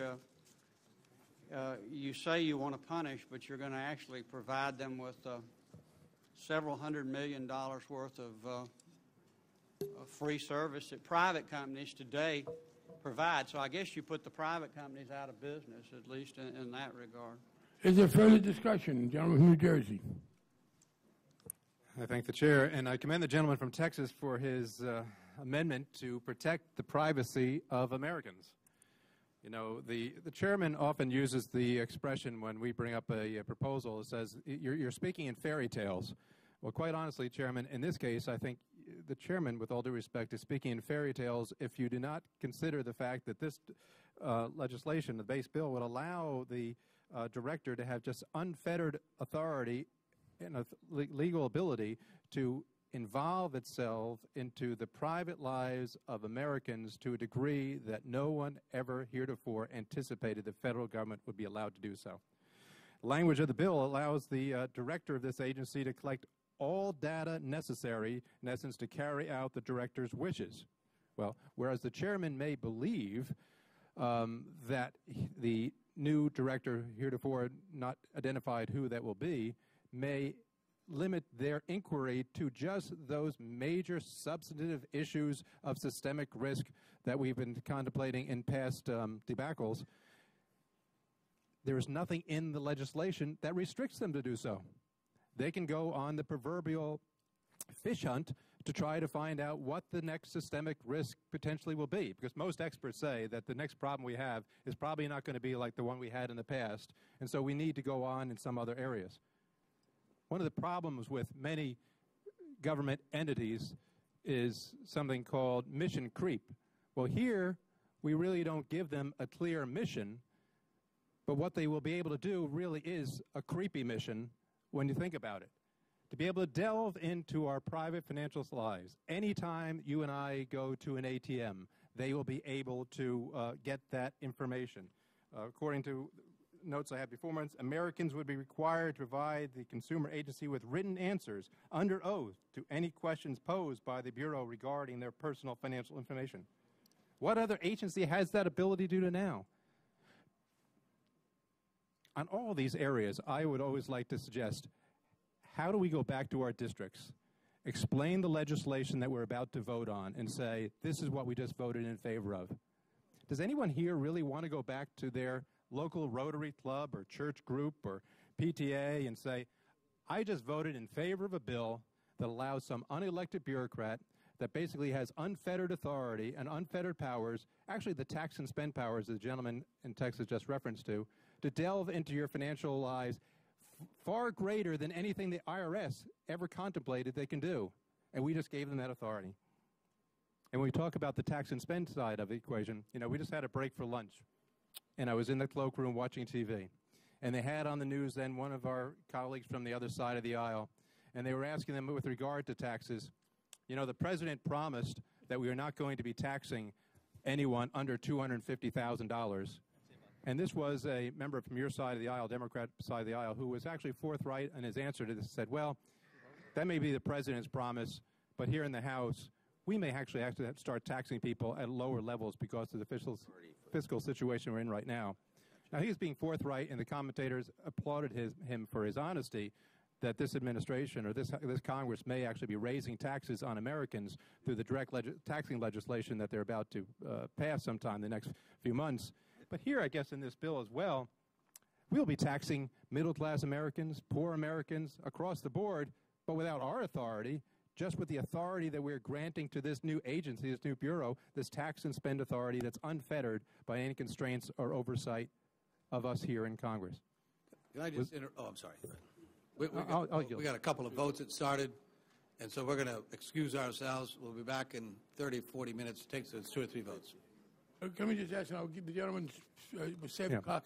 you say you want to punish, but you're going to actually provide them with several $100 million worth of free service that private companies today provide. So I guess you put the private companies out of business, at least in that regard. Is there further discussion? Gentleman from New Jersey. I thank the chair, and I commend the gentleman from Texas for his amendment to protect the privacy of Americans. You know, the chairman often uses the expression when we bring up a proposal, it says, you're speaking in fairy tales. Well, quite honestly, Chairman, in this case, I think the chairman, with all due respect, is speaking in fairy tales if you do not consider the fact that this legislation, the base bill, would allow the director to have just unfettered authority and legal ability to involve itself into the private lives of Americans to a degree that no one ever heretofore anticipated the federal government would be allowed to do so. Language of the bill allows the director of this agency to collect all data necessary, in essence, to carry out the director's wishes. Well, whereas the chairman may believe that the new director, heretofore not identified who that will be, may limit their inquiry to just those major substantive issues of systemic risk that we've been contemplating in past debacles, there is nothing in the legislation that restricts them to do so. They can go on the proverbial fish hunt to try to find out what the next systemic risk potentially will be, because most experts say that the next problem we have is probably not going to be like the one we had in the past, and so we need to go on in some other areas. One of the problems with many government entities is something called mission creep. Well, here, we really don't give them a clear mission, but what they will be able to do really is a creepy mission when you think about it. To be able to delve into our private financial lives. Anytime you and I go to an ATM, they will be able to get that information. According to notes I have before me, Americans would be required to provide the consumer agency with written answers under oath to any questions posed by the Bureau regarding their personal financial information. What other agency has that ability to do now? On all these areas, I would always like to suggest, how do we go back to our districts, explain the legislation that we're about to vote on, and say, this is what we just voted in favor of? Does anyone here really want to go back to their local Rotary Club or church group or PTA and say, I just voted in favor of a bill that allows some unelected bureaucrat that basically has unfettered authority and unfettered powers, actually the tax and spend powers the gentleman in Texas just referenced to delve into your financial lives far greater than anything the IRS ever contemplated they can do. And we just gave them that authority. And when we talk about the tax and spend side of the equation, you know, we just had a break for lunch. And I was in the cloakroom watching TV. And they had on the news then one of our colleagues from the other side of the aisle. And they were asking them with regard to taxes, you know, the president promised that we are not going to be taxing anyone under $250,000. And this was a member from your side of the aisle, Democrat side of the aisle, who was actually forthright in his answer to this, said, well, that may be the president's promise, but here in the House, we may actually have to start taxing people at lower levels because of the fiscal situation we're in right now. Now, he was being forthright, and the commentators applauded him for his honesty that this administration or this Congress may actually be raising taxes on Americans through the direct taxing legislation that they're about to pass sometime in the next few months. But here, I guess, in this bill as well, we'll be taxing middle-class Americans, poor Americans across the board, but without our authority, just with the authority that we're granting to this new agency, this new bureau, this tax and spend authority that's unfettered by any constraints or oversight of us here in Congress. Can I just oh, I'm sorry. We got a couple of votes that started, and so we're going to excuse ourselves. We'll be back in 30, 40 minutes. It takes us 2 or 3 votes. Can we just ask, and I'll give the gentleman 7 o'clock.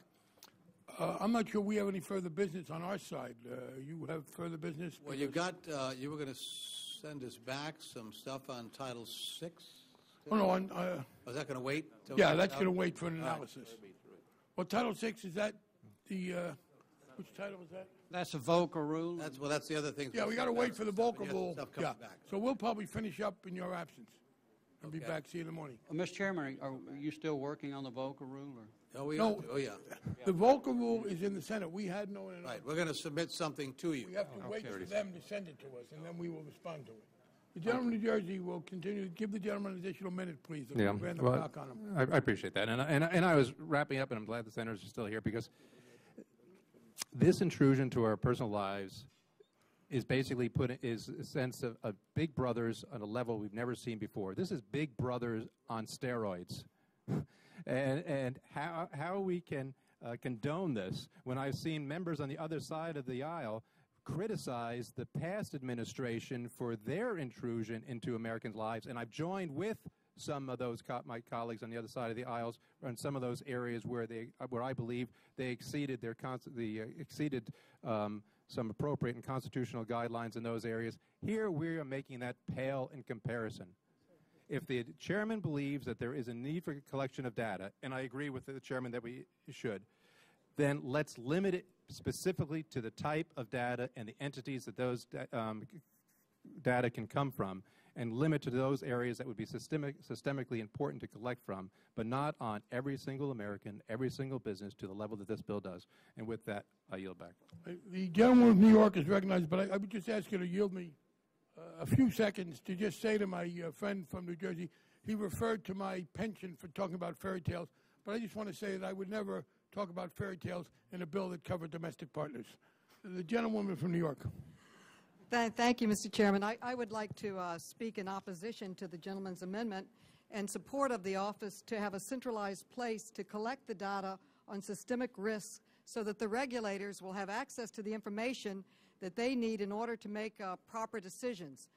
I'm not sure we have any further business on our side. You have further business? Well, you got, you were going to send us back some stuff on Title VI? Oh, no. Was that going to wait? Yeah, that's going to wait for an analysis. Well, Title VI, is that the, which title is that? That's a Volcker rule. That's the other thing. Yeah, we got to wait for the Volcker rule. Yeah. So we'll probably finish up in your absence. I'll be back. See you in the morning. Mr. Chairman, are you still working on the Volcker rule? Or? No. Oh, yeah. The Volcker rule is in the Senate. We had no. Right. We're going to submit something to you. We have to wait for them to send it to us, and then we will respond to it. The gentleman in New Jersey will continue. Give the gentleman an additional minute, please. Yeah. Well, I appreciate that. And I was wrapping up, and I'm glad the senators are still here, because this intrusion to our personal lives is basically is a sense of Big Brothers on a level we've never seen before. This is Big Brothers on steroids. and how we can condone this when I've seen members on the other side of the aisle criticize the past administration for their intrusion into Americans' lives, and I've joined with some of those my colleagues on the other side of the aisles on some of those areas where I believe they exceeded some appropriate and constitutional guidelines in those areas. Here we are making that pale in comparison. If the chairman believes that there is a need for collection of data, and I agree with the chairman that we should, then let's limit it specifically to the type of data and the entities that those data can come from, and limit to those areas that would be systemically important to collect from, but not on every single American, every single business to the level that this bill does. And with that, I yield back. The gentleman from New York is recognized, but I would just ask you to yield me a few seconds to just say to my friend from New Jersey, he referred to my penchant for talking about fairy tales, but I just want to say that I would never talk about fairy tales in a bill that covered domestic partners. The gentlewoman from New York. Thank you, Mr. Chairman. I would like to speak in opposition to the gentleman's amendment and support of the office to have a centralized place to collect the data on systemic risks so that the regulators will have access to the information that they need in order to make proper decisions.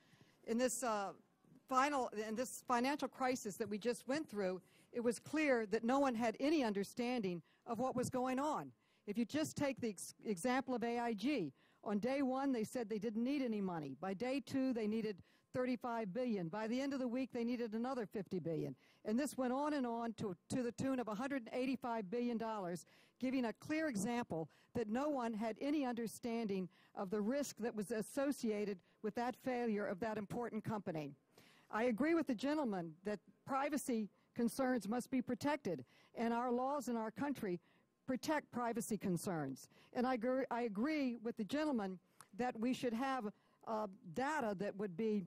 In this financial crisis that we just went through, it was clear that no one had any understanding of what was going on. If you just take the example of AIG, on day one, they said they didn't need any money. By day two, they needed $35 billion. By the end of the week, they needed another $50 billion. And this went on and on to the tune of $185 billion, giving a clear example that no one had any understanding of the risk that was associated with that failure of that important company. I agree with the gentleman that privacy concerns must be protected, and our laws in our country protect privacy concerns. And I agree with the gentleman that we should have data that would be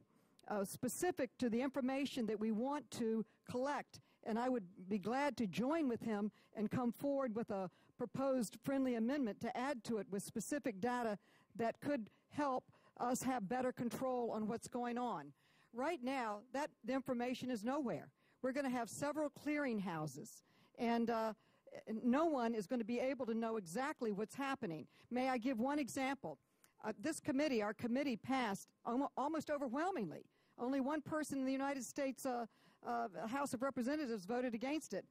specific to the information that we want to collect. And I would be glad to join with him and come forward with a proposed friendly amendment to add to it with specific data that could help us have better control on what's going on. Right now, the information is nowhere. We're going to have several clearinghouses, and no one is going to be able to know exactly what's happening. May I give one example? Our committee passed almost overwhelmingly. Only one person in the United States House of Representatives voted against it.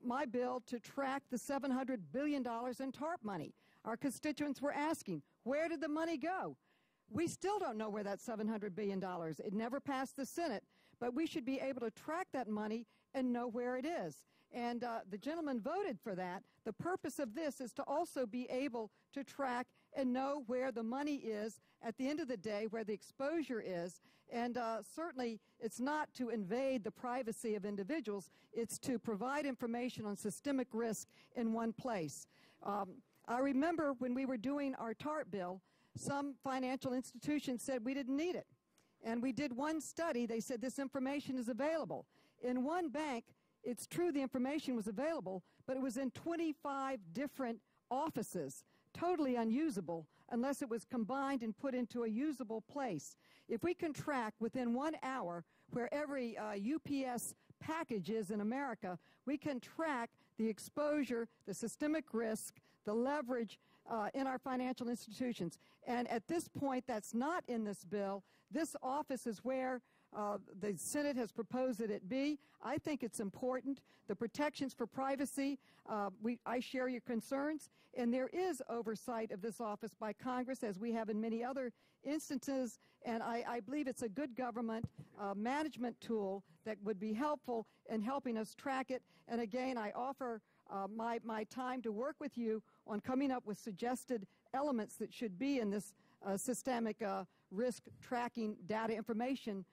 My bill to track the $700 billion in TARP money. Our constituents were asking, where did the money go? We still don't know where that $700 billion. It never passed the Senate, but we should be able to track that money and know where it is. And the gentleman voted for that. The purpose of this is to also be able to track and know where the money is at the end of the day, where the exposure is. And certainly it's not to invade the privacy of individuals. It's to provide information on systemic risk in one place. I remember when we were doing our TARP bill, some financial institutions said we didn't need it. And we did one study. They said this information is available. In one bank, it's true the information was available, but it was in 25 different offices, totally unusable unless it was combined and put into a usable place. If we can track within 1 hour where every UPS package is in America, we can track the exposure, the systemic risk, the leverage in our financial institutions. And at this point, that's not in this bill. This office is where the Senate has proposed that it be. I think it's important. The protections for privacy, I share your concerns, and there is oversight of this office by Congress, as we have in many other instances, and I believe it's a good government management tool that would be helpful in helping us track it. And again, I offer my time to work with you on coming up with suggested elements that should be in this systemic risk tracking data information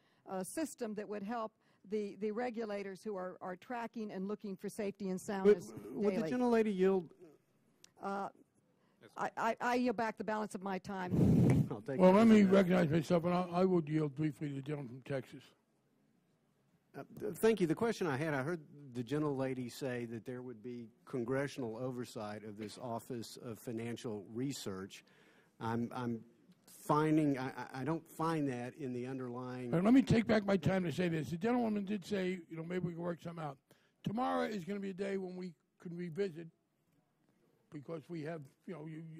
system that would help the regulators who are tracking and looking for safety and soundness daily. Would the gentlelady yield? I yield back the balance of my time. Well, let me recognize myself, and I would yield briefly to the gentleman from Texas. Thank you. The question I had, I heard the gentlelady say that there would be congressional oversight of this Office of Financial Research. I'm finding, I don't find that in the underlying. Let me take back my time to say this. The gentlewoman did say, maybe we can work something out. Tomorrow is going to be a day when we can revisit, because we have,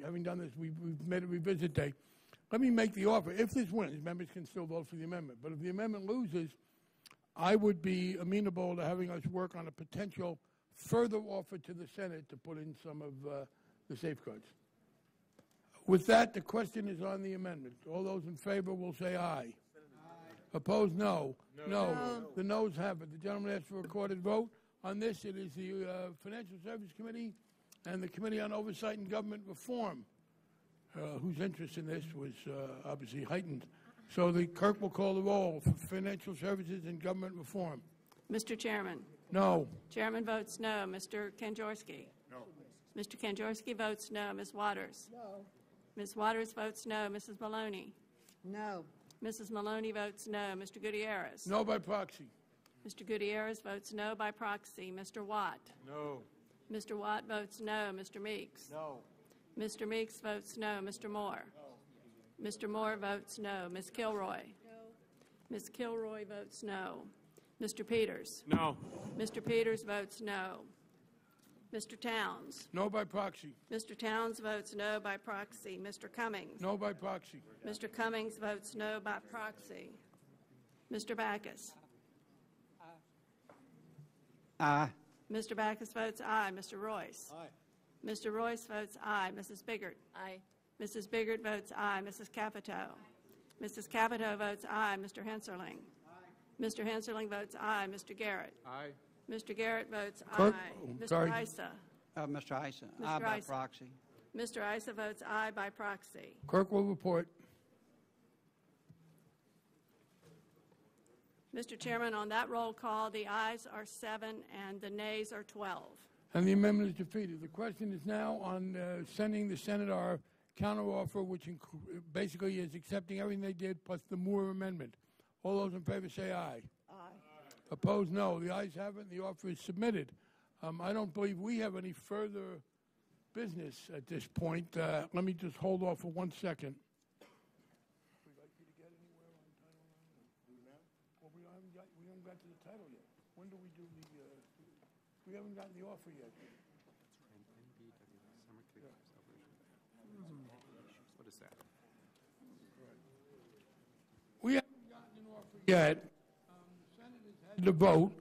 having done this, we've made a revisit day. Let me make the offer. If this wins, members can still vote for the amendment. But if the amendment loses, I would be amenable to having us work on a potential further offer to the Senate to put in some of the safeguards. With that, the question is on the amendment. All those in favor will say aye. Opposed, no. No. The noes have it. The gentleman asked for a recorded vote. On this, it is the Financial Services Committee and the Committee on Oversight and Government Reform, whose interest in this was obviously heightened. So the clerk will call the roll for Financial Services and Government Reform. Mr. Chairman. No. Chairman votes no. Mr. Kanjorski. No. Mr. Kanjorski votes no. Ms. Waters. No. Ms. Waters votes no. Mrs. Maloney. No. Mrs. Maloney votes no. Mr. Gutierrez. No by proxy. Mr. Gutierrez votes no by proxy. Mr. Watt. No. Mr. Watt votes no. Mr. Meeks. No. Mr. Meeks votes no. Mr. Moore. No. Mr. Moore votes no. Ms. Kilroy. No. Ms. Kilroy votes no. Mr. Peters. No. Mr. Peters votes no. Mr. Towns. No by proxy. Mr. Towns votes no by proxy. Mr. Cummings. No by proxy. Mr. Cummings votes no by proxy. Mr. Backus. Aye. Mr. Backus votes aye. Mr. Royce. Aye. Mr. Royce votes aye. Mrs. Biggert. Aye. Mrs. Biggert votes aye. Mrs. Capito. Mrs. Capito votes aye. Mr. Henserling. Mr. Henserling votes aye. Mr. Garrett. Aye. Mr. Garrett votes Clerk, aye. Mr. sorry. Isa. Mr. Isa. Mr. Aye by Isa. proxy. Mr. Isa votes aye by proxy. Clerk will report. Mr. Chairman, on that roll call, the ayes are 7 and the nays are 12. And the amendment is defeated. The question is now on sending the Senate our counteroffer, which basically is accepting everything they did plus the Moore amendment. All those in favor say aye. Aye. Opposed, no. The ayes have it, and the offer is submitted. I don't believe we have any further business at this point. Let me just hold off for 1 second. We'd like you to get anywhere on Title IX? Well, we haven't got to the title yet. When do we do the, we haven't gotten the offer yet. What is that? We haven't gotten an offer yet. The Senate has had the vote.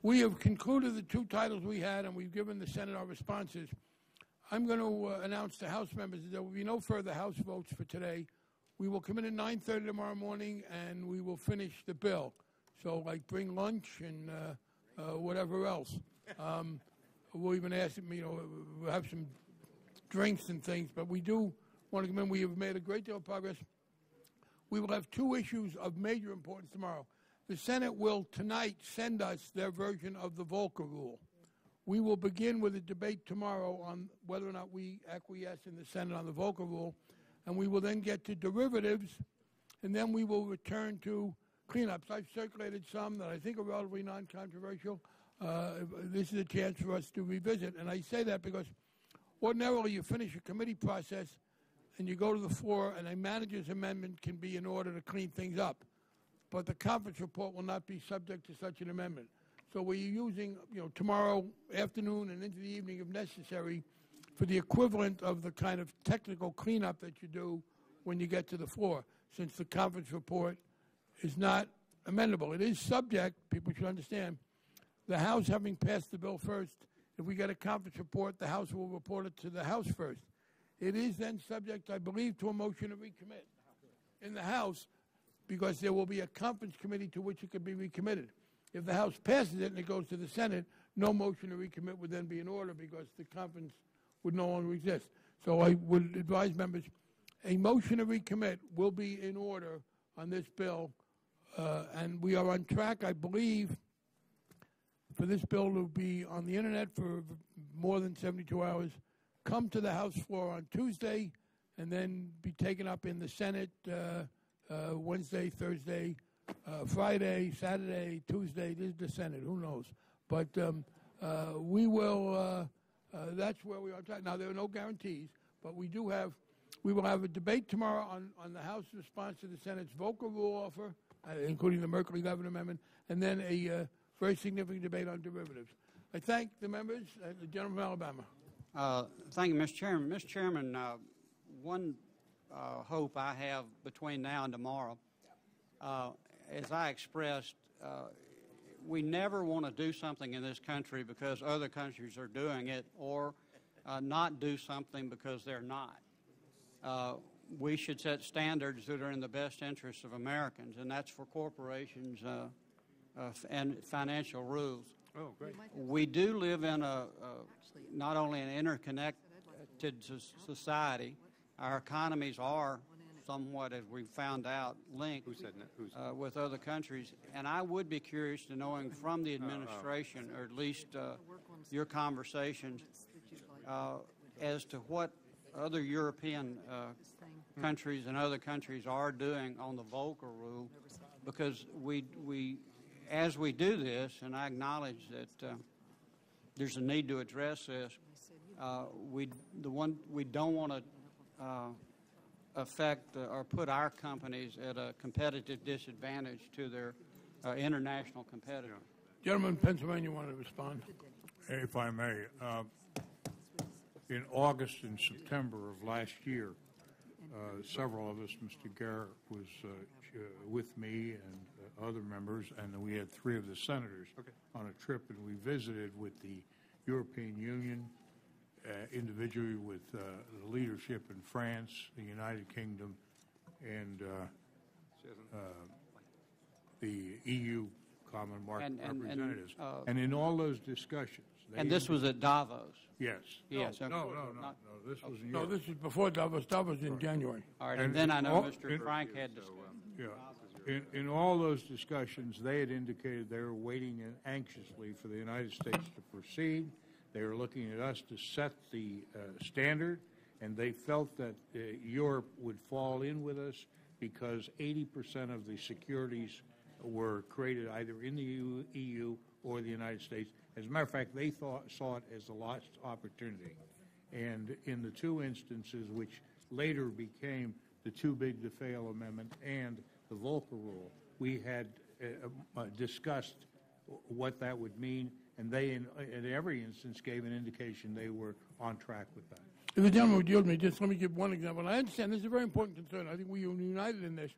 We have concluded the 2 titles we had, and we've given the Senate our responses. I'm going to announce to House members that there will be no further House votes for today. We will come in at 9:30 tomorrow morning, and we will finish the bill. So, like, bring lunch and whatever else. We'll even ask them, we'll have some drinks and things, but we do want to come in. We have made a great deal of progress. We will have 2 issues of major importance tomorrow. The Senate will tonight send us their version of the Volcker Rule. We will begin with a debate tomorrow on whether or not we acquiesce in the Senate on the Volcker Rule, and we will then get to derivatives, and then we will return to cleanups. I've circulated some that I think are relatively non-controversial. This is a chance for us to revisit, and I say that because ordinarily you finish a committee process and you go to the floor, and a manager's amendment can be in order to clean things up. But the conference report will not be subject to such an amendment. So we're using, tomorrow afternoon and into the evening, if necessary, for the equivalent of the kind of technical cleanup that you do when you get to the floor, since the conference report is not amendable. It is subject, people should understand, the House having passed the bill first. If we get a conference report, the House will report it to the House first. It is then subject, I believe, to a motion to recommit in the House, because there will be a conference committee to which it can be recommitted. If the House passes it and it goes to the Senate, no motion to recommit would then be in order because the conference would no longer exist. So I would advise members, a motion to recommit will be in order on this bill, and we are on track, I believe, for this bill to be on the Internet for more than 72 hours, come to the House floor on Tuesday, and then be taken up in the Senate Wednesday, Thursday, Friday, Saturday, Tuesday. This is the Senate. Who knows? But we will. That's where we are. Now there are no guarantees, but we do have. We will have a debate tomorrow on the House response to the Senate's Volcker Rule offer, including the Merkley-Levin amendment, and then a very significant debate on derivatives. I thank the members. The gentleman from Alabama. Thank you, Mr. Chairman. Mr. Chairman, one hope I have between now and tomorrow, as I expressed, we never want to do something in this country because other countries are doing it, or not do something because they're not. we should set standards that are in the best interests of Americans, and that's for corporations and financial rules. Oh, great. We do live in not only an interconnected society, our economies are somewhat, as we found out, linked with other countries. And I would be curious to knowing from the administration, or at least your conversations, as to what other European countries and other countries are doing on the Volcker Rule, because as we do this, and I acknowledge that there's a need to address this, we don't want to affect or put our companies at a competitive disadvantage to their international competitors. Gentleman, Pennsylvania, wanted to respond. If I may, in August and September of last year, several of us, Mr. Garrett was with me and other members, and we had 3 of the senators on a trip, and we visited with the European Union, individually with the leadership in France, the United Kingdom, and the EU Common Market representatives. And in all those discussions... And this was at Davos? Yes. Yes. No. This was in No, Europe. this is before Davos. Davos in January. All right, and then I know Mr. Frank had discussed. Yeah. In all those discussions, they had indicated they were waiting anxiously for the United States to proceed. They were looking at us to set the standard, and they felt that Europe would fall in with us because 80% of the securities were created either in the EU or the United States. As a matter of fact, they saw it as a lost opportunity. And in the 2 instances, which later became the Too Big to Fail Amendment and the Volcker Rule, we had discussed what that would mean, and they, in every instance, gave an indication they were on track with that. If the gentleman would yield me, just let me give one example. I understand this is a very important concern. I think we are united in this.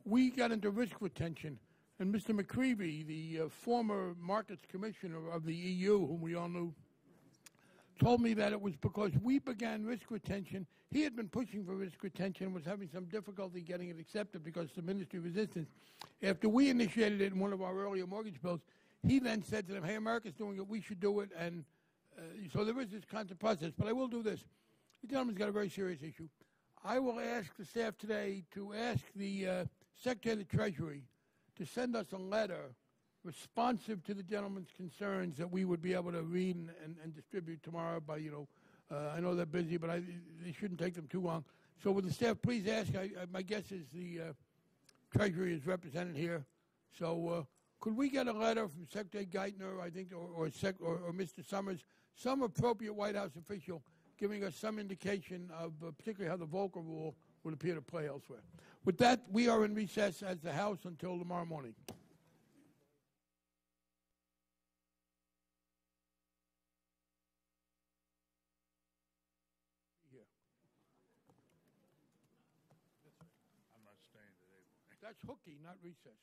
We got into risk retention, and Mr. McCreevy, the former markets commissioner of the EU, whom we all knew, told me that it was because we began risk retention. He had been pushing for risk retention and was having some difficulty getting it accepted because of the ministry resistance. After we initiated it in one of our earlier mortgage bills, he then said to them, hey, America's doing it, we should do it. And so there is this constant process. But I will do this. The gentleman's got a very serious issue. I will ask the staff today to ask the Secretary of the Treasury to send us a letter responsive to the gentleman's concerns that we would be able to read and distribute tomorrow by, I know they're busy, but they shouldn't take them too long. So would the staff please ask, my guess is the Treasury is represented here. So could we get a letter from Secretary Geithner, I think, or Mr. Summers, some appropriate White House official, giving us some indication of particularly how the Volcker Rule would appear to play elsewhere. With that, we are in recess as the House until tomorrow morning. I'm not staying today. That's hooky, not recess.